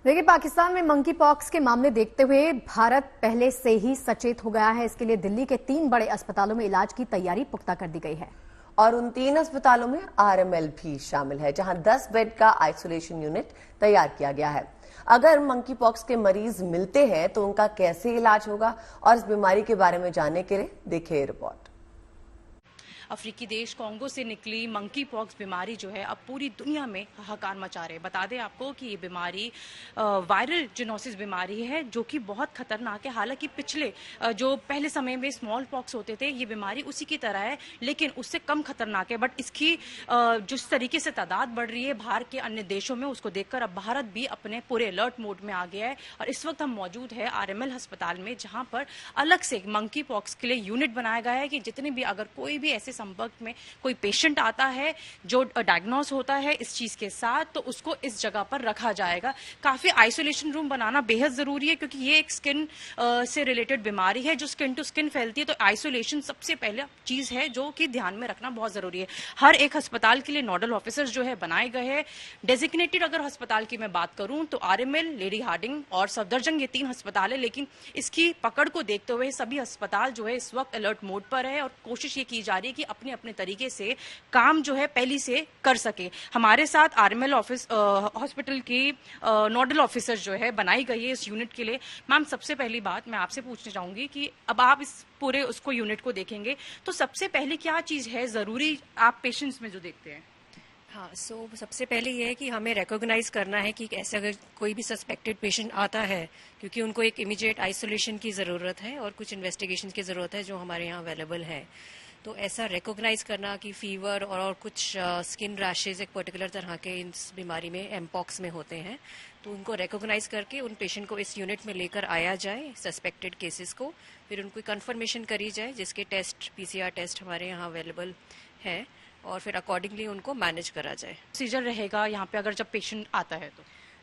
देखिए, पाकिस्तान में monkey pox के मामले देखते हुए भारत पहले से ही सचेत हो गया है। इसके लिए दिल्ली के 3 बड़े अस्पतालों में इलाज की तैयारी पुख्ता कर दी गई है और उन 3 अस्पतालों में आरएमएल भी शामिल है, जहां 10 बेड का आइसोलेशन यूनिट तैयार किया गया है। अगर मंकी पॉक्स के मरीज मिलते हैं तो उनका कैसे इलाज होगा, और इस बीमारी के बारे में जानने के लिए देखिए रिपोर्ट। अफ्रीकी देश कोंगो से निकली मंकी पॉक्स बीमारी जो है अब पूरी दुनिया में हाहाकार मचा रहे। बता दें आपको कि ये बीमारी वायरल जोनोसिस बीमारी है जो कि बहुत खतरनाक है। हालांकि पिछले जो पहले समय में स्मॉल पॉक्स होते थे, ये बीमारी उसी की तरह है लेकिन उससे कम खतरनाक है। बट इसकी जिस तरीके से तादाद बढ़ रही है भारत के अन्य देशों में, उसको देखकर अब भारत भी अपने पूरे अलर्ट मोड में आ गया है। और इस वक्त हम मौजूद है आरएमएल अस्पताल में, जहां पर अलग से मंकी पॉक्स के लिए यूनिट बनाया गया है कि जितने भी अगर कोई भी ऐसे संपर्क में कोई पेशेंट आता है जो डायग्नोस होता है इस चीज के साथ, तो उसको इस जगह पर रखा जाएगा। काफी आइसोलेशन रूम बनाना बेहद जरूरी है क्योंकि ये एक स्किन से रिलेटेड बीमारी है जो स्किन टू स्किन फैलती है। तो आइसोलेशन सबसे पहला चीज है जो कि ध्यान में रखना बहुत जरूरी है। हर एक अस्पताल के लिए नोडल ऑफिसर्स जो है बनाए गए हैं। डेजिग्नेटेड अगर अस्पताल की मैं बात करूं तो आरएमएल, लेडी हार्डिंग और सफदरजंग, ये 3 अस्पताल है। लेकिन इसकी पकड़ को देखते हुए सभी अस्पताल जो है इस वक्त अलर्ट मोड पर है और कोशिश ये की जा रही है कि अपने अपने तरीके से काम जो है पहले से कर सके। हमारे साथ आरएमएल ऑफिस हॉस्पिटल की नोडल ऑफिसर जो है बनाई गई है इस यूनिट के लिए। मैम, सबसे पहली बात मैं आपसे पूछना चाहूंगी कि अब आप इस पूरे उसको यूनिट को देखेंगे तो सबसे पहले क्या चीज है जरूरी आप पेशेंट्स में जो देखते हैं? हाँ, सबसे पहले ये है कि हमें रिकॉग्नाइज करना है कि ऐसे अगर कोई भी सस्पेक्टेड पेशेंट आता है, क्योंकि उनको एक इमीडिएट आइसोलेशन की ज़रूरत है और कुछ इन्वेस्टिगेशन की ज़रूरत है जो हमारे यहाँ अवेलेबल है। तो ऐसा रिकॉग्नाइज करना कि फीवर और कुछ स्किन रैशेज एक पर्टिकुलर तरह के इस बीमारी में एमपॉक्स में होते हैं, तो उनको रिकॉग्नाइज करके उन पेशेंट को इस यूनिट में लेकर आया जाए, सस्पेक्टेड केसेस को, फिर उनको कंफर्मेशन करी जाए जिसके टेस्ट पीसीआर टेस्ट हमारे यहाँ अवेलेबल है और फिर अकॉर्डिंगली उनको मैनेज करा जाए। प्रोसीजर रहेगा यहाँ पे अगर जब पेशेंट आता है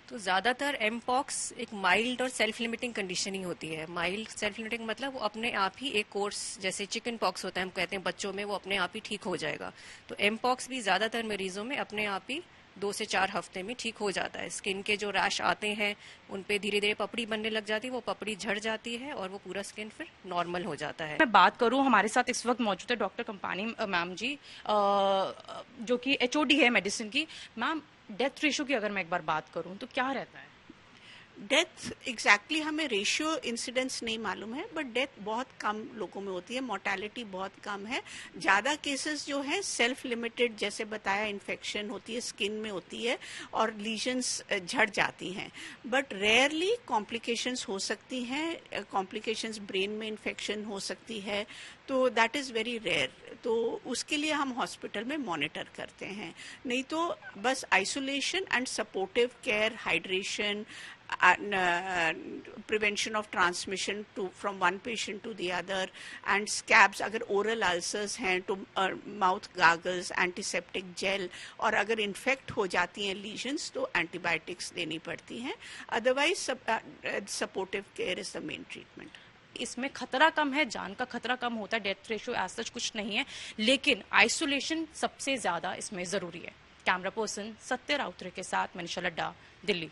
तो ज्यादातर एमपॉक्स एक माइल्ड और सेल्फ लिमिटिंग कंडीशन ही होती है। माइल्ड सेल्फ लिमिटिंग मतलब वो अपने आप ही एक कोर्स, जैसे चिकन पॉक्स होता है हम कहते हैं बच्चों में, वो अपने आप ही ठीक हो जाएगा। तो एमपॉक्स भी ज्यादातर मरीजों में अपने आप ही 2 से 4 हफ्ते में ठीक हो जाता है। स्किन के जो रैश आते हैं उन पे धीरे धीरे पपड़ी बनने लग जाती है, वो पपड़ी झड़ जाती है और वो पूरा स्किन फिर नॉर्मल हो जाता है। मैं बात करूं, हमारे साथ इस वक्त मौजूद है डॉक्टर कंपानी मैम जी, जो कि एचओडी है मेडिसिन की। मैम, डेथ रेशो की अगर मैं एक बार बात करूं तो क्या रहता है? डेथ एग्जैक्टली हमें रेशियो इंसिडेंस नहीं मालूम है, बट डेथ बहुत कम लोगों में होती है, मोर्टेलिटी बहुत कम है। ज़्यादा केसेस जो है सेल्फ लिमिटेड, जैसे बताया, इन्फेक्शन होती है, स्किन में होती है और लीजन्स झड़ जाती हैं। बट रेयरली कॉम्प्लिकेशंस हो सकती हैं, कॉम्प्लिकेशंस ब्रेन में इन्फेक्शन हो सकती है, तो दैट इज़ वेरी रेयर। तो उसके लिए हम हॉस्पिटल में मॉनिटर करते हैं। नहीं तो बस isolation and supportive care, hydration, prevention of transmission from one patient to the other, and scabs, अगर oral ulcers हैं तो mouth gargles, antiseptic gel, और अगर infect हो जाती हैं lesions तो antibiotics देनी पड़ती हैं। otherwise supportive care is the main treatment। इसमें खतरा कम है, जान का खतरा कम होता है, डेथ रेशियो एज सच कुछ नहीं है, लेकिन आइसोलेशन सबसे ज्यादा इसमें जरूरी है। कैमरा पर्सन सत्य राउतरे के साथ मनीषा लड्डा, दिल्ली।